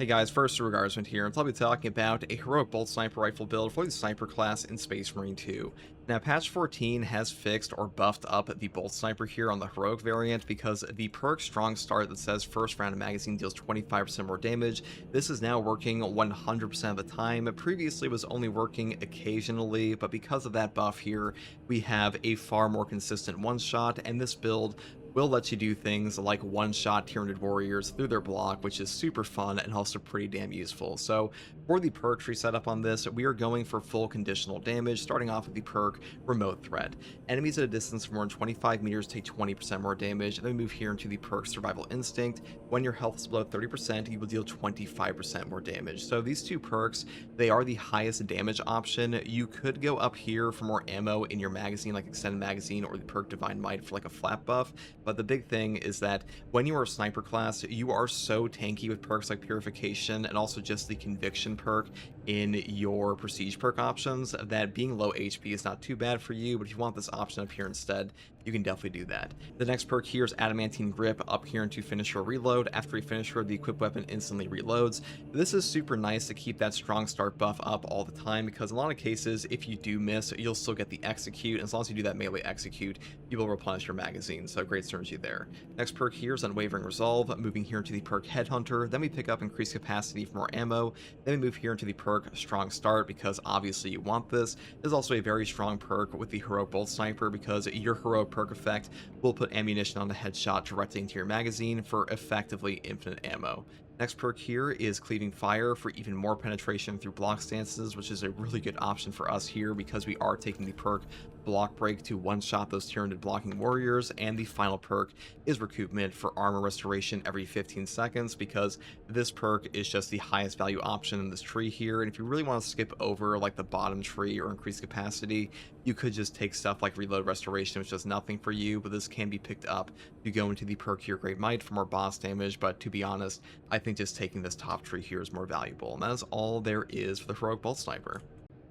Hey guys, first Regardsman here, and I'll be talking about a heroic bolt sniper rifle build for the sniper class in Space Marine 2. Now, patch 14 has fixed or buffed up the bolt sniper here on the heroic variant because the perk strong start that says first round of magazine deals 25% more damage. This is now working 100% of the time. Previously it was only working occasionally, but because of that buff here, we have a far more consistent one shot, and this build will let you do things like one-shot Tyranid warriors through their block, which is super fun and also pretty damn useful. So for the perk tree setup on this, we are going for full conditional damage, starting off with the perk Remote Threat. Enemies at a distance of more than 25 meters take 20% more damage, and then we move here into the perk Survival Instinct. When your health is below 30%, you will deal 25% more damage. So these two perks, they are the highest damage option. You could go up here for more ammo in your magazine, like Extended Magazine or the perk Divine Might for like a flat buff. But the big thing is that when you are a sniper class, you are so tanky with perks like Purification and also just the Conviction perk in your Prestige perk options that being low HP is not too bad for you, but if you want this option up here instead, you can definitely do that. The next perk here is Adamantine Grip up here into Finisher Reload. After you finish her, the equipped weapon instantly reloads. This is super nice to keep that strong start buff up all the time because in a lot of cases, if you do miss, you'll still get the execute, and as long as you do that melee execute, you will replenish your magazine, so great synergy there. Next perk here is Unwavering Resolve, moving here into the perk Headhunter, then we pick up Increased Capacity for more ammo, then we move here into the perk Strong Start because obviously you want this. This is also a very strong perk with the Heroic Bolt Sniper because your heroic perk effect will put ammunition on the headshot directly into your magazine for effectively infinite ammo. Next perk here is Cleaving Fire for even more penetration through block stances, which is a really good option for us here because we are taking the perk Block Break to one-shot those Tyranid blocking warriors, and the final perk is Recoupment for armor restoration every 15 seconds because this perk is just the highest value option in this tree here, and if you really want to skip over like the bottom tree or increase capacity, you could just take stuff like Reload Restoration, which does nothing for you, but this can be picked up. You go into the perk here Great Might for more boss damage, but to be honest, I think just taking this top tree here is more valuable, and that is all there is for the Heroic Bolt Sniper.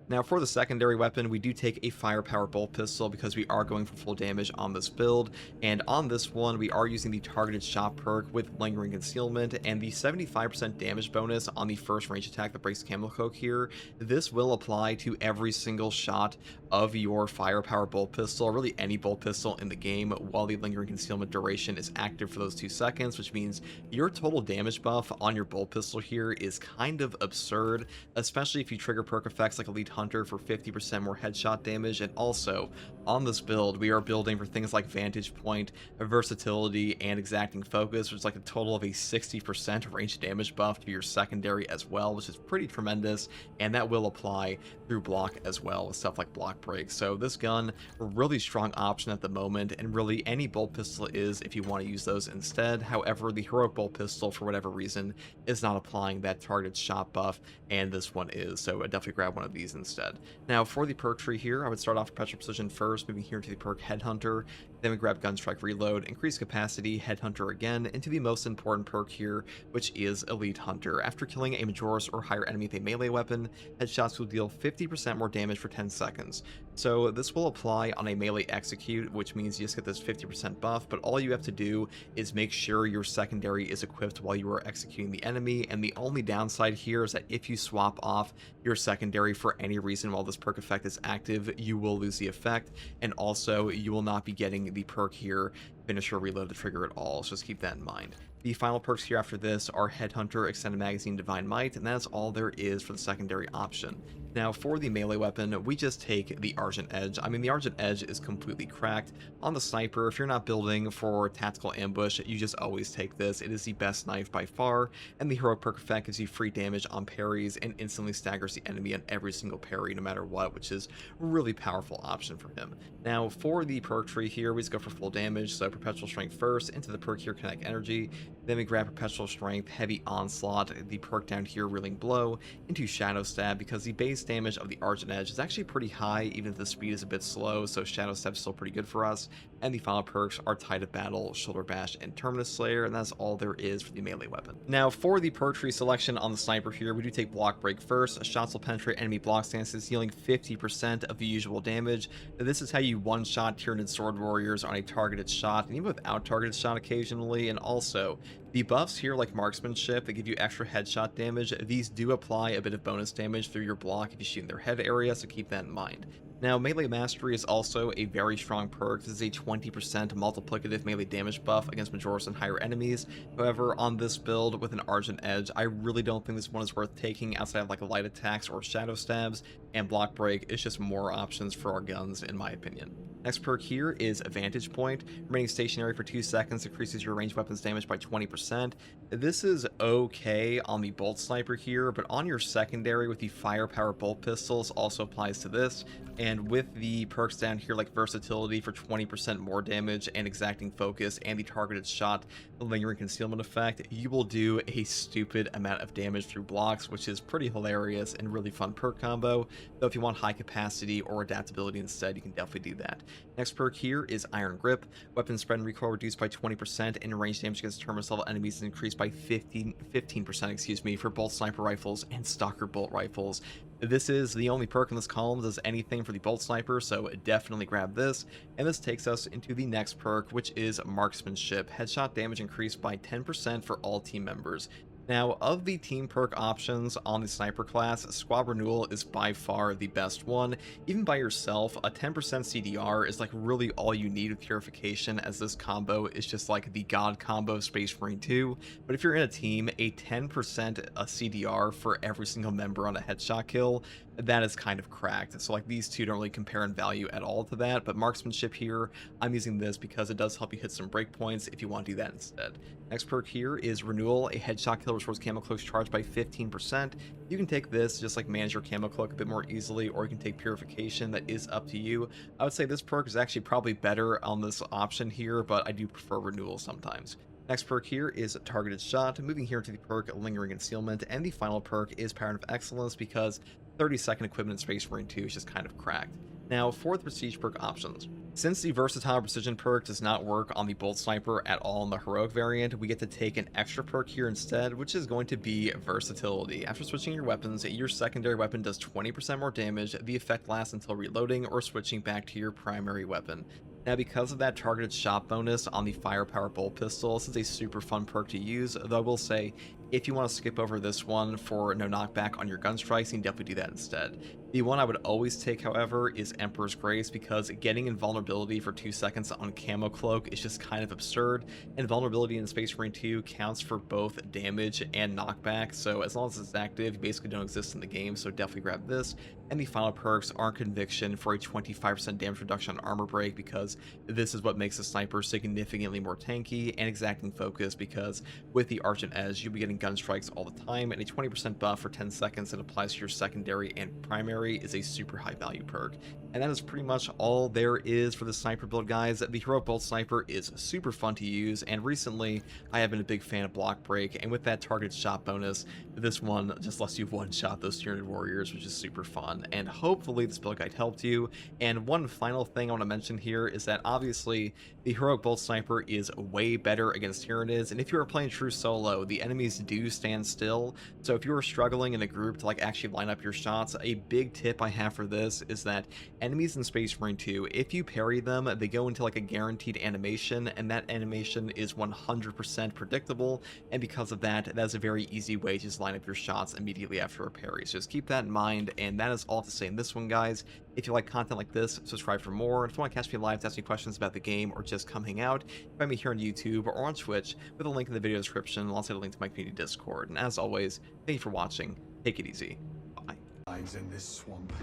Now for the secondary weapon, we do take a firepower bolt pistol because we are going for full damage on this build, and on this one we are using the targeted shot perk with lingering concealment and the 75% damage bonus on the first range attack that breaks camel cloak here. This will apply to every single shot of your firepower bolt pistol, or really any bolt pistol in the game, while the lingering concealment duration is active for those 2 seconds, which means your total damage buff on your bolt pistol here is kind of absurd, especially if you trigger perk effects like Elite Hunter for 50% more headshot damage. And also on this build, we are building for things like Vantage Point, Versatility, and Exacting Focus, which is like a total of a 60% range damage buff to your secondary as well, which is pretty tremendous, and that will apply through block as well with stuff like Block Break. So this gun, a really strong option at the moment, and really any bolt pistol is if you want to use those instead. However, the heroic bolt pistol, for whatever reason, is not applying that targeted shot buff, and this one is, so I definitely grab one of these instead. Now for the perk tree here, I would start off with Perpetual Precision first, moving here to the perk Headhunter, then we grab Gunstrike Reload, Increase Capacity, Headhunter again, into the most important perk here, which is Elite Hunter. After killing a Majoris or higher enemy with a melee weapon, headshots will deal 50% more damage for 10 seconds. So this will apply on a melee execute, which means you just get this 50% buff, but all you have to do is make sure your secondary is equipped while you are executing the enemy, and the only downside here is that if you swap off your secondary for any reason while this perk effect is active, you will lose the effect, and also you will not be getting the perk here Finisher Reload to trigger at all, so just keep that in mind. The final perks here after this are Headhunter, Extended Magazine, Divine Might, and that's all there is for the secondary option. Now for the melee weapon, we just take the Argent Edge. I mean, the Argent Edge is completely cracked. On the sniper, if you're not building for tactical ambush, you just always take this. It is the best knife by far, and the heroic perk effect gives you free damage on parries and instantly staggers the enemy on every single parry no matter what, which is a really powerful option for him. Now for the perk tree here, we just go for full damage, so Perpetual Strength first, into the perk here Kinetic Energy, then we grab Perpetual Strength, Heavy Onslaught, the perk down here Reeling Blow, into Shadow Stab because the base damage of the Argent Edge is actually pretty high even if the speed is a bit slow, so Shadow Stab is still pretty good for us. And the final perks are Tide of Battle, Shoulder Bash, and Terminus Slayer, and that's all there is for the melee weapon. Now for the perk tree selection on the sniper here, we do take Block Break first. Shots will penetrate enemy block stances, healing 50% of the usual damage. Now, this is how you one-shot Tyranid Sword Warriors on a targeted shot, and even without targeted shot occasionally, and also The buffs here, like marksmanship, that give you extra headshot damage, these do apply a bit of bonus damage through your block if you shoot in their head area, so keep that in mind. Now, Melee Mastery is also a very strong perk. This is a 20% multiplicative melee damage buff against Majoris and higher enemies. However, on this build with an Argent Edge, I really don't think this one is worth taking outside of like light attacks or shadow stabs, and Block Break is just more options for our guns in my opinion. Next perk here is Vantage Point. Remaining stationary for 2 seconds increases your ranged weapons damage by 20%. This is okay on the Bolt Sniper here, but on your secondary with the Firepower Bolt Pistols also applies to this. And with the perks down here like Versatility for 20% more damage and Exacting Focus and the Targeted Shot, the Lingering Concealment effect, you will do a stupid amount of damage through blocks, which is pretty hilarious and really fun perk combo. Though if you want high capacity or adaptability instead, you can definitely do that. Next perk here is Iron Grip. Weapon spread and recoil reduced by 20%, and range damage against terminus level enemies is increased by 15% for both sniper rifles and stalker bolt rifles. This is the only perk in this column that does anything for the bolt sniper, so definitely grab this. And this takes us into the next perk, which is Marksmanship. Headshot damage increased by 10% for all team members. Now, of the team perk options on the sniper class, Squad Renewal is by far the best one. Even by yourself, a 10% CDR is like really all you need with Purification, as this combo is just like the god combo of Space Marine 2. But if you're in a team, a 10% CDR for every single member on a headshot kill, that is kind of cracked. So like these two don't really compare in value at all to that, but Marksmanship here, I'm using this because it does help you hit some breakpoints if you want to do that instead. Next perk here is Renewal. A headshot kill restores camo cloak's charge by 15%. You can take this, just like manage your camo cloak a bit more easily, or you can take Purification. That is up to you. I would say this perk is actually probably better on this option here, but I do prefer Renewal sometimes. Next perk here is Targeted Shot. Moving here to the perk Lingering Concealment, and the final perk is Pattern of Excellence because 30-second equipment in Space Marine 2 is just kind of cracked. Now, for the Prestige perk options. Since the Versatile Precision perk does not work on the Bolt Sniper at all in the Heroic variant, we get to take an extra perk here instead, which is going to be Versatility. After switching your weapons, your secondary weapon does 20% more damage. The effect lasts until reloading or switching back to your primary weapon. Now, because of that targeted shot bonus on the Firepower Bolt Pistol, this is a super fun perk to use, though I will say, if you want to skip over this one for no knockback on your gun strikes, you can definitely do that instead. The one I would always take, however, is Emperor's Grace, because getting invulnerability for 2 seconds on Camo Cloak is just kind of absurd, and vulnerability in Space Marine 2 counts for both damage and knockback, so as long as it's active, you basically don't exist in the game, so definitely grab this. And the final perks are Conviction for a 25% damage reduction on Armor Break, because this is what makes the sniper significantly more tanky, and Exacting Focus, because with the Argent Edge, you'll be getting gun strikes all the time, and a 20% buff for 10 seconds that applies to your secondary and primary is a super high value perk. And that is pretty much all there is for the sniper build, guys. The Heroic Bolt Sniper is super fun to use, and recently I have been a big fan of Block Break, and with that targeted shot bonus, this one just lets you one-shot those 300 warriors, which is super fun, and hopefully this build guide helped you. And one final thing I want to mention here is that obviously the Heroic Bolt Sniper is way better against Tyranids, and if you are playing true solo, the enemies do stand still, so if you are struggling in a group to like actually line up your shots, a big tip I have for this is that enemies in Space Marine 2, if you parry them, they go into like a guaranteed animation, and that animation is 100% predictable, and because of that, that's a very easy way to just line up your shots immediately after a parry. So just keep that in mind, and that is all to say in this one, guys. If you like content like this, subscribe for more. If you want to catch me live to ask me questions about the game or just come hang out, find me here on YouTube or on Twitch with a link in the video description, and also a link to my community Discord. And as always, thank you for watching. Take it easy. Bye. Lines in this swamp.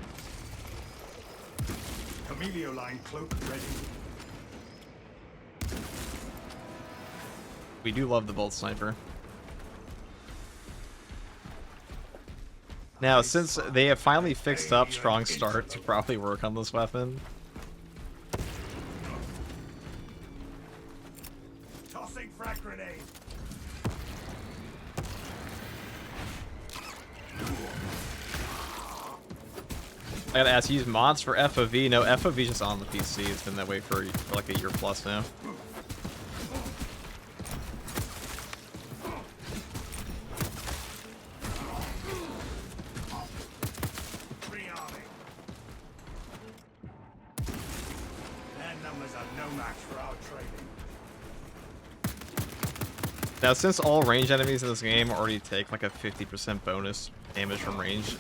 Camelio line cloak ready. We do love the Bolt Sniper. Now, since they have finally fixed up Strong Start to probably work on this weapon. Tossing frag grenade. I gotta ask, you use mods for FOV? No, FOV is just on the PC. It's been that way for like a year plus now. Their numbers are no match for our trading. Now, since all range enemies in this game already take like a 50% bonus damage from range,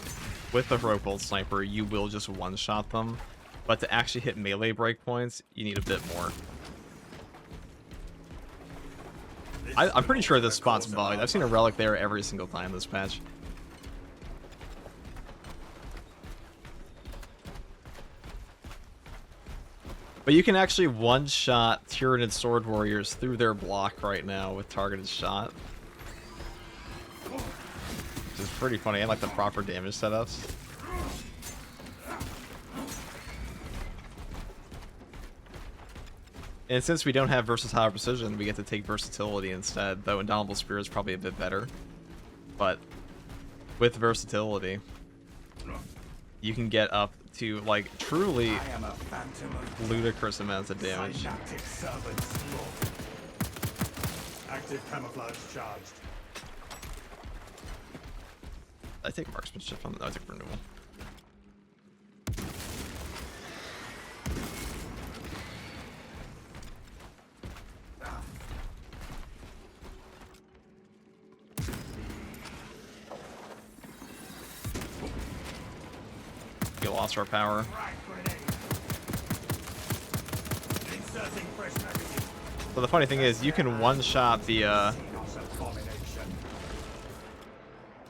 with the Heroic Bolt Sniper, you will just one-shot them. But to actually hit melee breakpoints, you need a bit more. I'm pretty sure this spot's bugged. I've seen a relic there every single time this patch. But you can actually one-shot Tyranid Sword Warriors through their block right now with targeted shot. Which is pretty funny. I like the proper damage setups. And since we don't have versatile precision, we get to take versatility instead, though Indomitable Spear is probably a bit better. But with versatility, you can get up to, like, truly ludicrous amounts of damage. Active camouflage charged. I take marksmanship on the I take renewal. We lost our power. So the funny thing is, you can one-shot the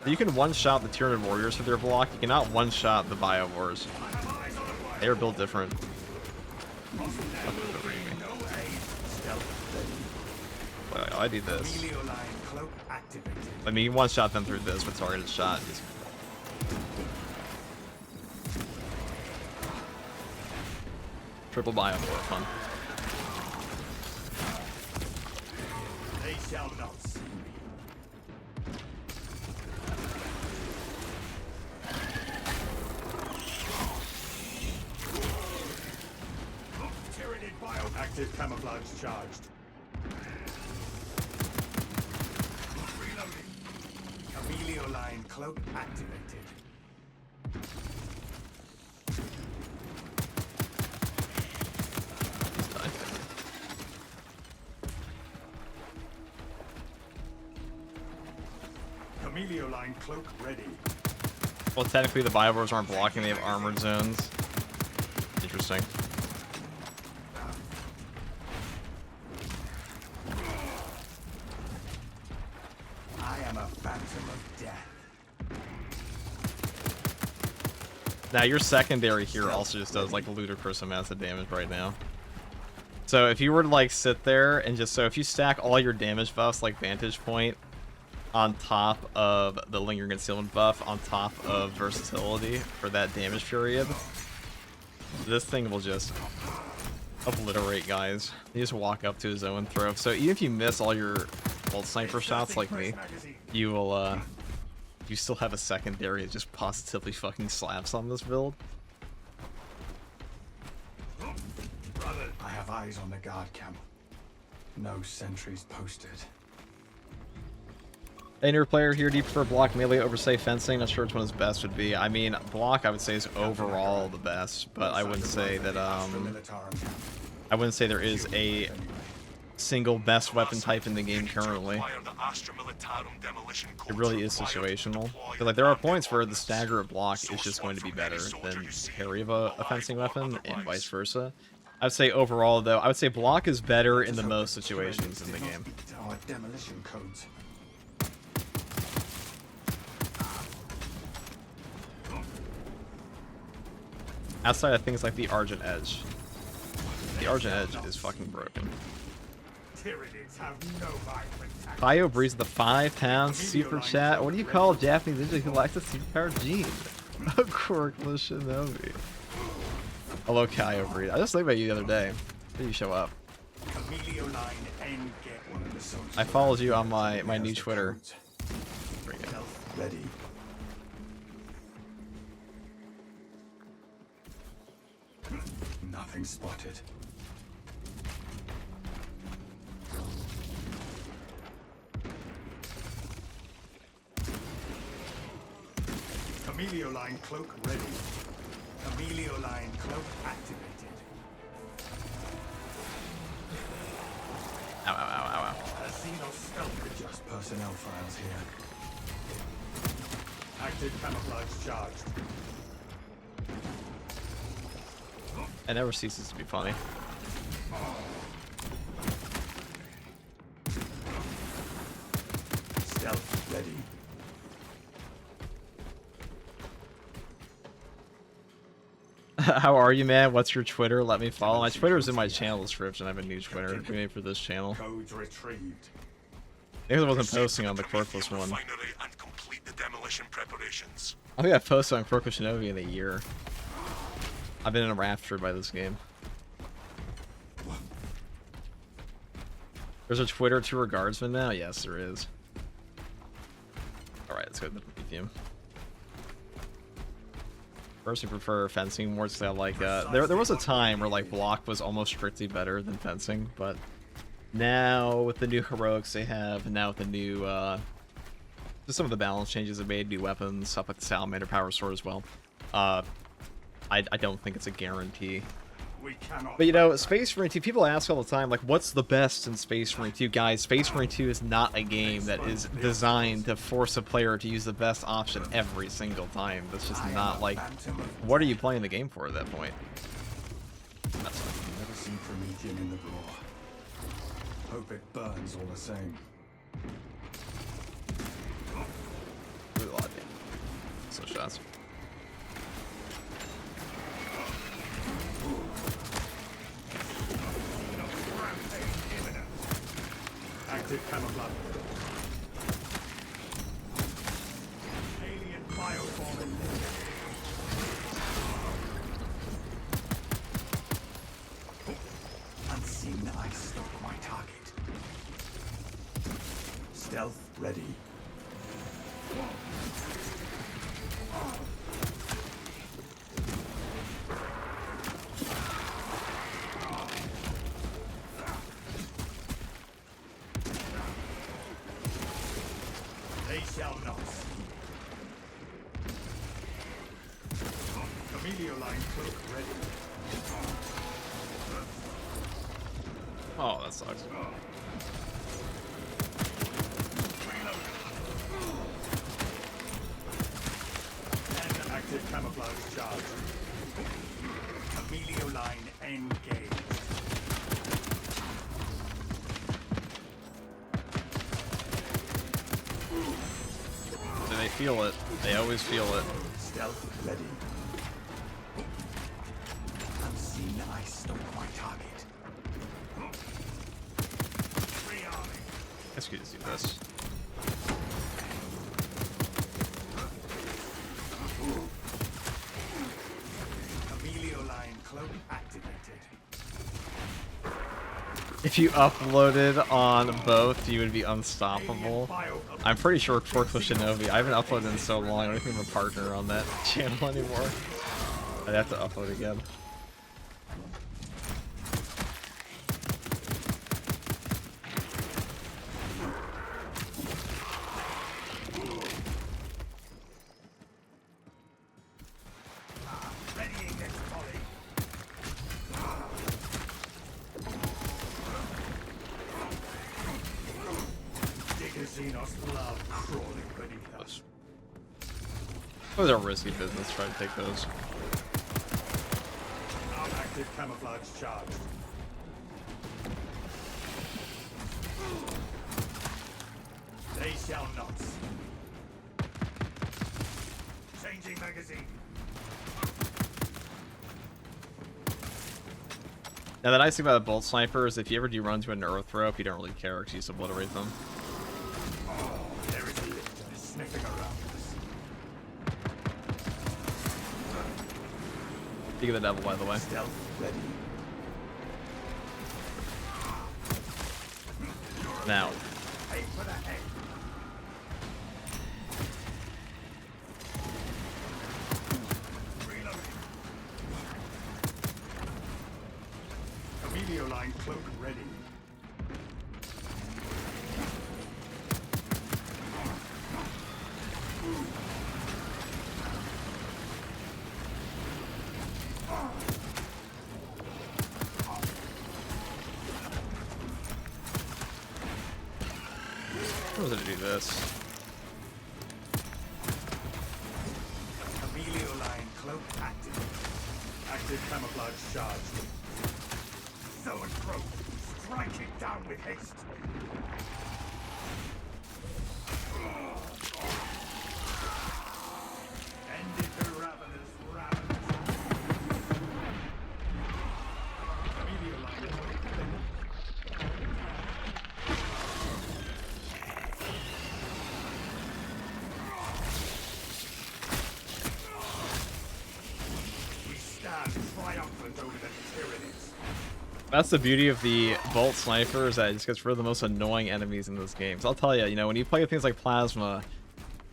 Tyranid Warriors with their block. You cannot one-shot the Biowars. They are built different. Well, I do this. I mean, you one-shot them through this with targeted shot. Triple Biowar fun. They shall not see me. Tyranid bio active camouflage charged. Reloading. Chameleon line cloak activated. Chameleon line cloak ready. Well, technically the Biowars aren't blocking, they have armored zones. Interesting. I am a phantom of death. Now your secondary here also just does like ludicrous amounts of damage right now. So if you were to like sit there and just, so if you stack all your damage buffs like Vantage Point on top of the Lingering Concealment buff on top of versatility for that damage period, this thing will just obliterate guys. You just walk up to his own throw. So even if you miss all your Bolt Sniper shots like me, you will you still have a secondary that just positively fucking slaps on this build. I have eyes on the guard camp. No sentries posted. Inner player here, do you prefer block melee over, say, fencing? Not sure which one is best would be. I mean, block I would say is overall the best, but I wouldn't say that I wouldn't say there is a single best weapon type in the game currently. It really is situational. But like there are points where the stagger of block is just going to be better than carry of a fencing weapon, and vice versa. I would say overall though, I would say block is better in the most situations in the game. Our demolition codes. Outside of things like the Argent Edge. The Argent Edge is fucking broken. Tyranids have no vibrant tactics. Bio Breeze the £5 super chat. What do you call a Japanese ninja who likes a superpowered gene? A quirkless shinobi. Hello, Kyo Breeze. I just think about you the other day. Did you show up? I followed you on my new Twitter. Ready. Nothing spotted. Chameleon line cloak ready. Chameleon line cloak activated. Ow, ow, ow, ow, ow. A Just personnel files here. Active camouflage charged. It never ceases to be funny. Stealth ready. How are you, man? What's your Twitter? Let me follow. My Twitter is in my channel description. I have a new Twitter we made for this channel. Codes retrieved. Maybe I wasn't posting on the Corkless one. And complete the demolition preparations. I think I've posted on Corkless Shinobi in a year. I've been enraptured by this game. There's a Twitter tour guardsman now? Yes, there is. Alright, let's go to the medium. Personally prefer fencing more because I like, there was a time where, like, block was almost strictly better than fencing, but now with the new heroics they have, and now with the new, just some of the balance changes they made, new weapons, stuff like the Salamander Power Sword as well, I don't think it's a guarantee. But, you know, Space Marine 2, people ask all the time, like, what's the best in Space Marine 2? Guys, Space Marine 2 is not a game that is designed to force a player to use the best option every single time. That's just not, like, what are you playing the game for at that point? That's Never seen Promethean in the raw. Hope it burns all the same. really a lot of damage. So shots. Active camouflage. Alien bioform eliminated. Unseen I stalk my target. Stealth ready. They shall not. Camellia line cloak ready. Oh, that sucks. And active camouflage charge. Camellia line engaged. Do they feel it? They always feel it. Stealth ready. Unseen I stalk my target. I guess we could just do this. Camellia line cloak activated. If you uploaded on both, you would be unstoppable. I'm pretty sure Forklift Shinobi. I haven't uploaded in so long. I don't even have a partner on that channel anymore. I'd have to upload again. Readying next volley. Diggerzinos blood crawling beneath us. It was a risky business trying to take those. Active camouflage charged. They shall not. Changing magazine. Now, the nice thing about a Bolt Sniper is if you ever do run to an earth rope, you don't really care because you just obliterate them. There is a lifter sniffing around us. Speak of the devil, by the way. Stealth ready. Now, Aim for the head. Reloading. Camellia line cloak ready. this. Amelio line cloak active. Active camouflage charged. So and pro. Strike it down with haste. Ended the ravenous round. Amelio line we stand triumphant over the tyrannies. That's the beauty of the Bolt Sniper, is that it just gets rid of the most annoying enemies in this game. So I'll tell you, you know, when you play with things like Plasma,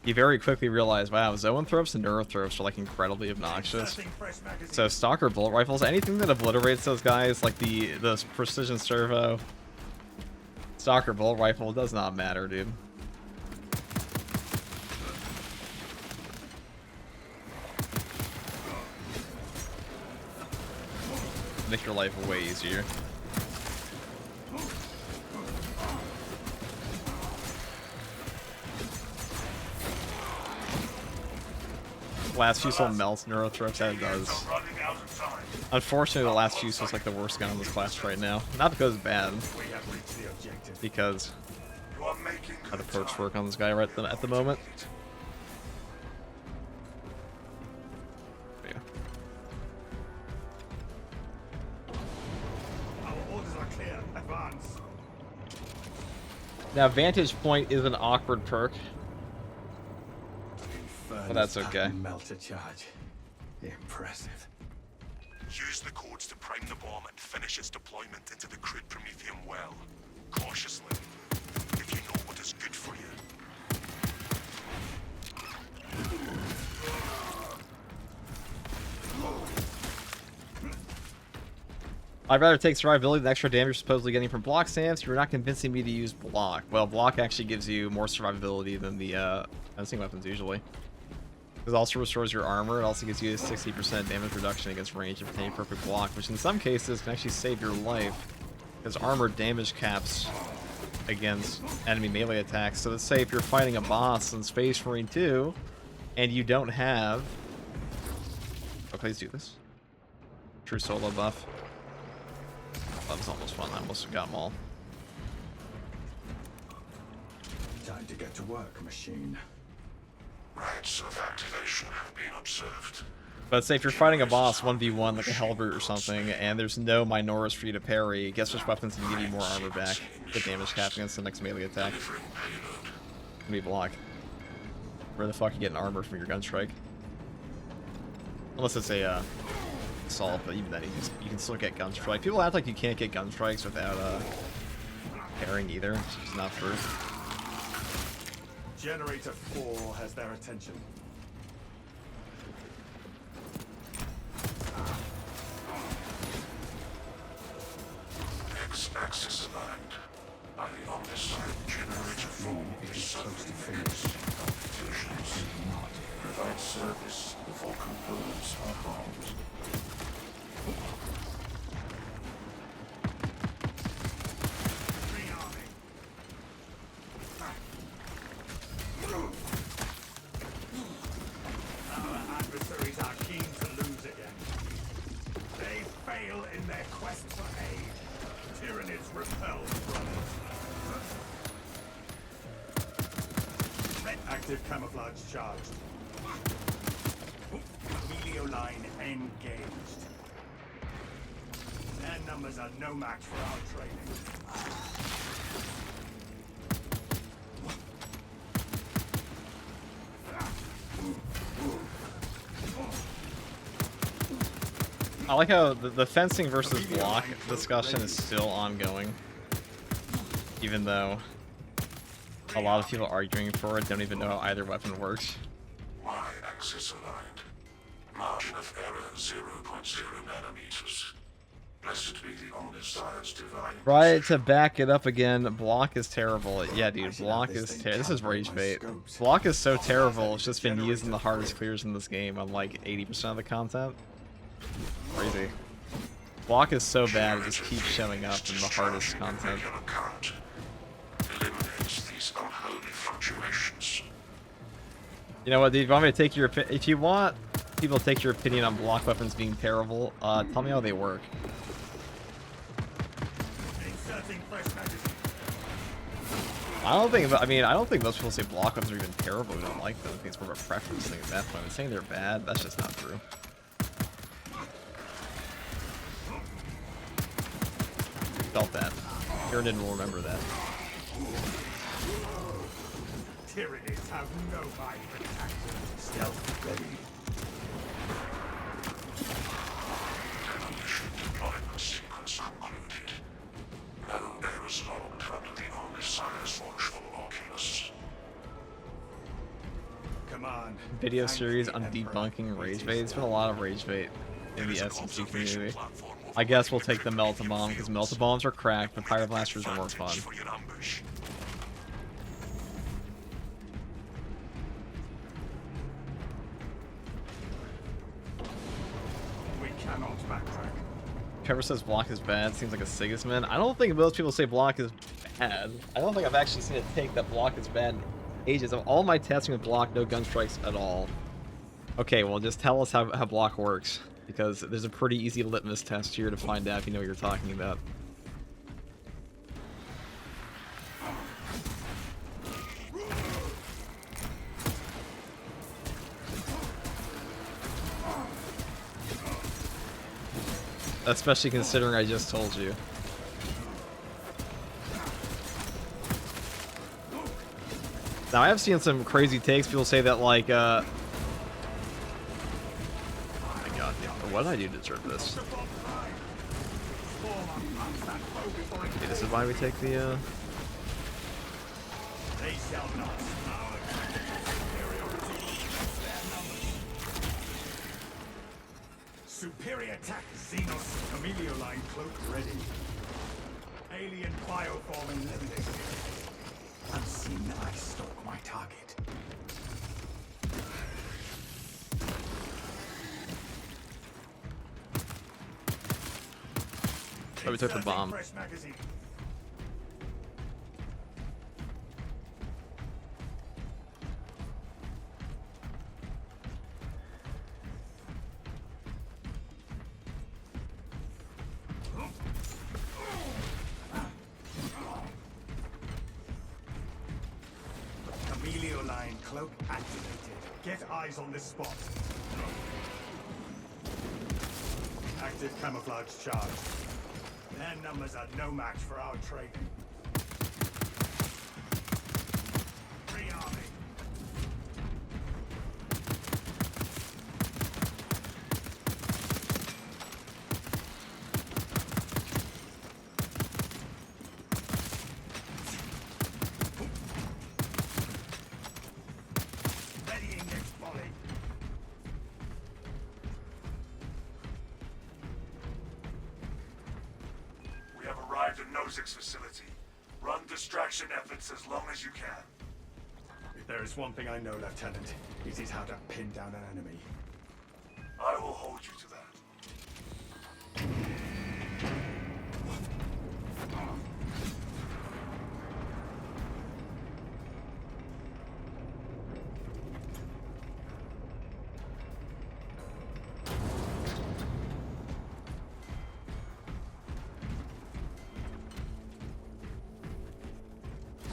you very quickly realize, wow, Zoanthropes and Neurothropes are like incredibly obnoxious. So Stalker Bolt Rifles, anything that obliterates those guys, like the Precision Servo, Stalker Bolt Rifle, does not matter, dude. Make your life way easier. Last Fusel melts Neurothropes, that it does. Unfortunately, the Last Fusel is like the worst gun in this class right now. Not because it's bad, because how the perks work on this guy right at the moment. Yeah. Now, Vantage Point is an awkward perk, but that's okay. Melter charge. Impressive. Use the codes to prime the bomb and finish its deployment into the crude Prometheum well. Cautiously, if you know what is good for you. I'd rather take survivability than extra damage you're supposedly getting from block stamps. You're not convincing me to use block. Well, block actually gives you more survivability than the fencing weapons usually. It also restores your armor. It also gives you a 60% damage reduction against range and obtain perfect block, which in some cases can actually save your life, because armor damage caps against enemy melee attacks. So let's say if you're fighting a boss in Space Marine 2, and you don't have... Oh, please do this. True solo buff. That was almost fun. I almost got them all. Time to get to work, machine. Rites of activation have been observed. But say if you're fighting a boss 1v1 like a Hellbrute or something, and there's no Minoris for you to parry, guess which weapons can give you more armor back? The damage cap against the next melee attack. Gonna be block. Where the fuck you getting armor from your gunstrike? Unless it's a assault, but even then you can still get gunstrike. People act like you can't get gunstrikes without parrying either. It's just not true. Generator 4 has their attention. X-axis aligned. By the omniscient generator 4 is close to finished. Fusions. Provide service before components are bombed. Our adversaries are keen to lose again. They fail in their quest for aid. Tyranids repel brothers. Active camouflage charged. Amelio line engaged. Their numbers are no match for our training. I like how the fencing versus block discussion is still ongoing. Even though a lot of people arguing for it don't even know how either weapon works. Y-axis aligned. Margin of error 0.0 nanometers. Blessed be the omniscience divine. Right, to back it up again, block is terrible. Yeah, dude, block is terrible. This is rage bait. Block is so terrible, it's just been used in the hardest clears in this game on like 80% of the content. Crazy. Block is so bad, it just keeps showing up in the hardest content. Eliminates these unholy functions. You know what, dude? If you want me to take your if you want people to take your opinion on block weapons being terrible, tell me how they work. Inserting fresh magazine. I don't think most people say block weapons are even terrible. We don't like them. I think it's more of a preference thing at that point. Saying they're bad, that's just not true. Felt that. Tyranid will remember that. Tyranids have no mind for tactics. Stealth ready. Demolition deployment sequence concluded. No errors logged under the Omniscience Watchful Oculus. Command. Video Thank series the on Emperor. debunking rage It bait. is It's been a lot of rage bait in the There is an SMG observation community. platform I guess we'll overlooking take the the melt bomb because melt bombs are cracked, but fire blasters are more fun. advantage for your ambush. We cannot backtrack. Trevor says block is bad. Seems like a Sigismund. I don't think most people say block is bad. I don't think I've actually seen a take that block is bad in ages. Of all my testing with block, no gun strikes at all. Okay, well, just tell us how block works, because there's a pretty easy litmus test here to find out if you know what you're talking about. Especially considering I just told you. Now, I have seen some crazy takes. People say that, like, oh my god, what did I do to deserve this? Okay, this is why we take the, They shall not. Our superior attack. Xenos Chameleon line cloak ready. Alien bioform eliminated. Unseen I stalk my target. oh, we took the Inserting bomb. fresh magazine. Chameleon line cloak activated. Get eyes on this spot. Active camouflage charge. Their numbers are no match for our training. Rearming. Readying next volley. We have arrived at Nozick's facility. Run distraction efforts as long as you can. If there is one thing I know, Lieutenant, it is how to pin down an enemy. I will hold you to that.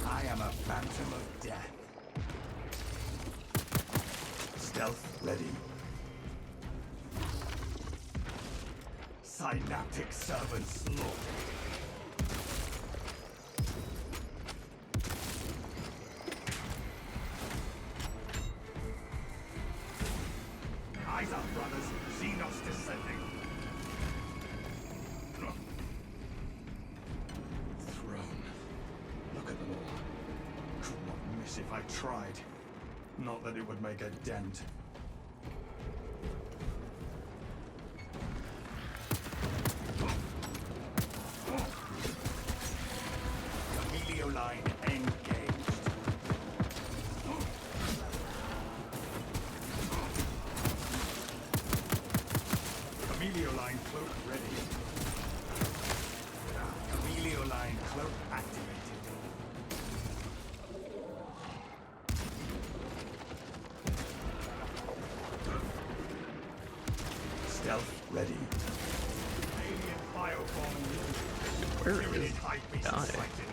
I am a phantom of death. Stealth ready. Synaptic servant slaughtered. Eyes up, brothers. Xenos descending. Throne. Look at them all. Could not miss if I tried. Not that it would make a dent. Emilio line engaged. Emilio line cloak ready. Emilio line cloak activated. Stealth ready. Alien biobomb. Where Tyranid is high beast guy? sighted.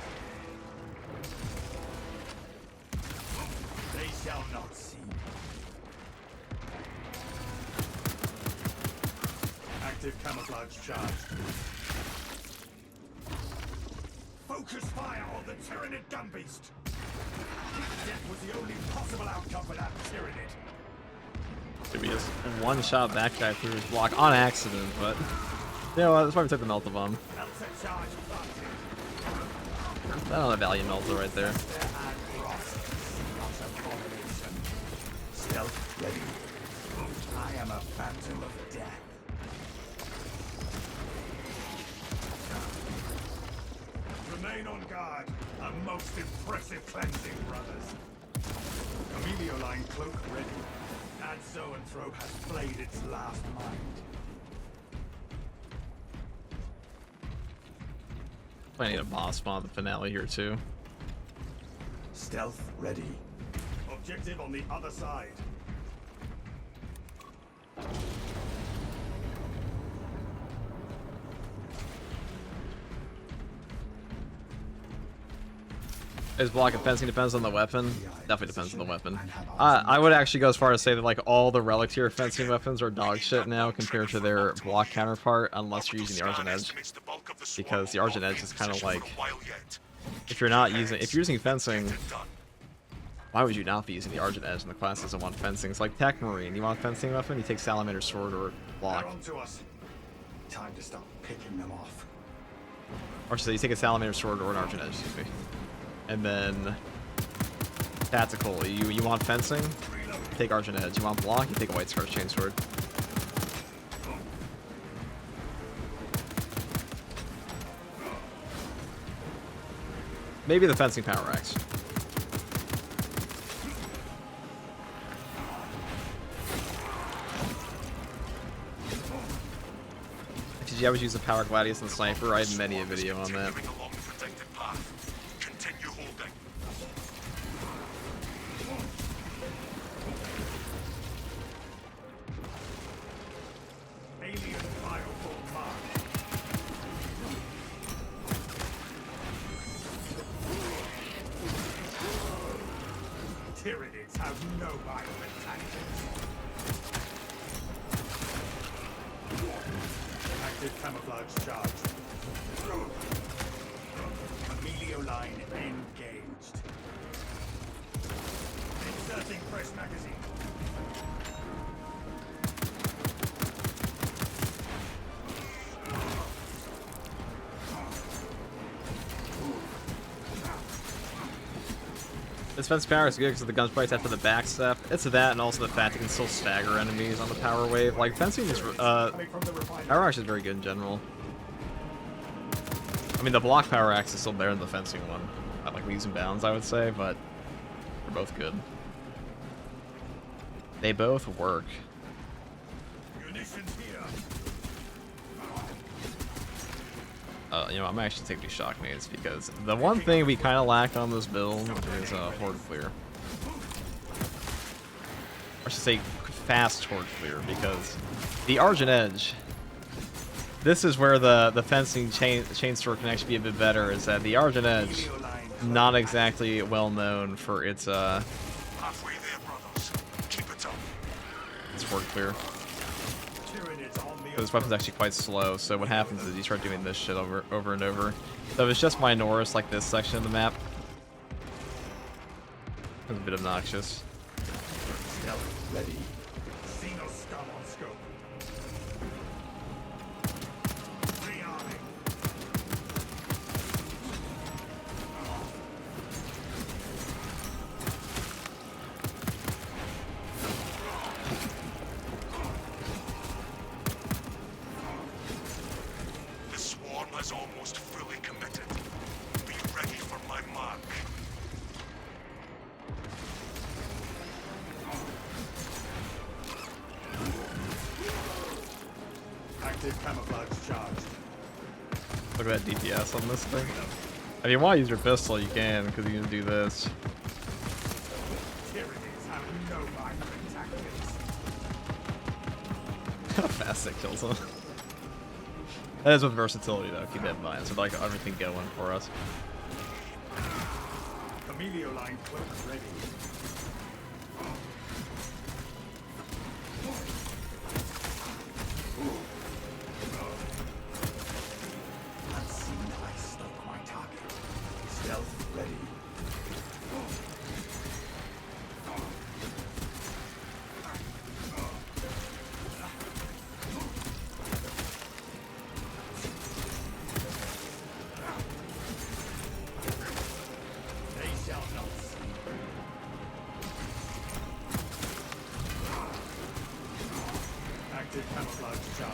They shall not see. Active camouflage charged. Focus fire on the Tyranid gun beast. Death was the only possible outcome for that Tyranid. Maybe just one shot that guy through his block on accident, but you know what? That's why we took the melta bomb. Melter charge planted. That on the value melta right there. Stealth ready. I am a phantom of death. Remain on guard. A most impressive cleansing, brothers. Line cloak ready. That zoanthrope has played its last mind. I need a boss spawn the finale here too. Stealth ready. Objective on the other side. Is block and fencing depends on the weapon? Definitely depends on the weapon. I would actually go as far as say that like all the relic tier fencing weapons are dog shit now compared to their block counterpart, unless you're using the Argent Edge. Because the Argent Edge is kind of like, if you're using fencing, why would you not be using the Argent Edge when the class doesn't want fencing? It's like Tech Marine. You want a fencing weapon? You take Salamander Sword or block. Time to stop picking them off. Or so you take a Salamander Sword or an Argent Edge, excuse me. And then tactical, you want fencing? Take Argent Edge. You want block? You take a White Scar's Chainsword. Maybe the fencing power axe. Actually, I would use the Power Gladius and Sniper. I had many a video on that. Tyranids have no violent tactics. Active camouflage charged. Emilio line engaged. Inserting fresh magazine. This fence power is good because the gun's probably after the back step. It's that, and also the fact it can still stagger enemies on the power wave. Like fencing is, power axe is very good in general. I mean, the block power axe is still better than the fencing one. I like leaps and bounds, I would say, but they're both good. They both work. Munitions here. You know, I'm actually taking these shock nades because the one thing we kind of lack on this build is horde clear. I should say fast horde clear, because the Argent Edge, this is where the fencing chain store can actually be a bit better, is that the Argent Edge, not exactly well known for its horde clear. This weapon's actually quite slow, so what happens is you start doing this shit over and over. So if it's just Minoris, like this section of the map, it's a bit obnoxious. Stealth ready. Xeno scum on scope. Rearming. Is almost fully committed. Be ready for my mark. Active camouflage charged. Look at that DPS on this thing. If you want to use your pistol, you can, because you can do this. Tyranids have no violent tactics. how fast that kills him. That is with versatility, though. Keep that in mind. So, like, everything going for us. Emilio line cloak ready. Unseen, I stalk my target. Stealth ready. They shall not sleep. Active camouflage charge.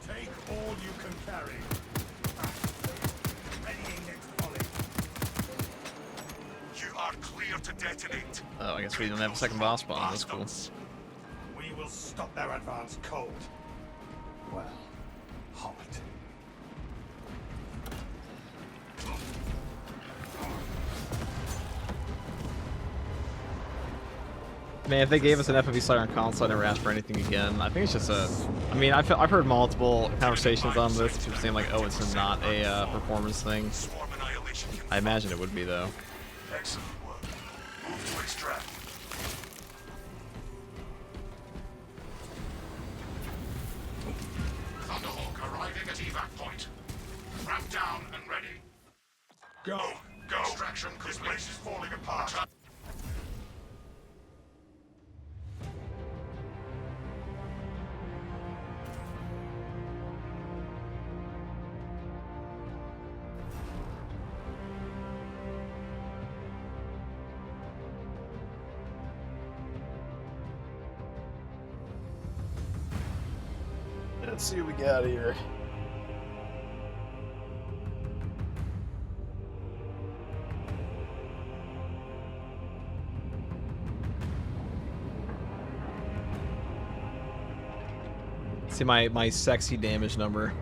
Take all you can carry. Readying next volley. You are clear to detonate. Oh, I guess we don't have a second boss bomb. That's cool. We will stop their advance cold. Well, halt. Man, if they gave us an FMV slider on console, I never asked for anything again. I think it's just a... I mean, I've heard multiple conversations on this. People saying, like, oh, it's not a performance thing. Swarm annihilation. I imagine it would be, though. Excellent work. Move to extract. Thunderhawk arriving at evac point. Ramp down and ready. Go. Go. Extraction complete. This place is falling apart. Let's see what we got here. See my sexy damage number.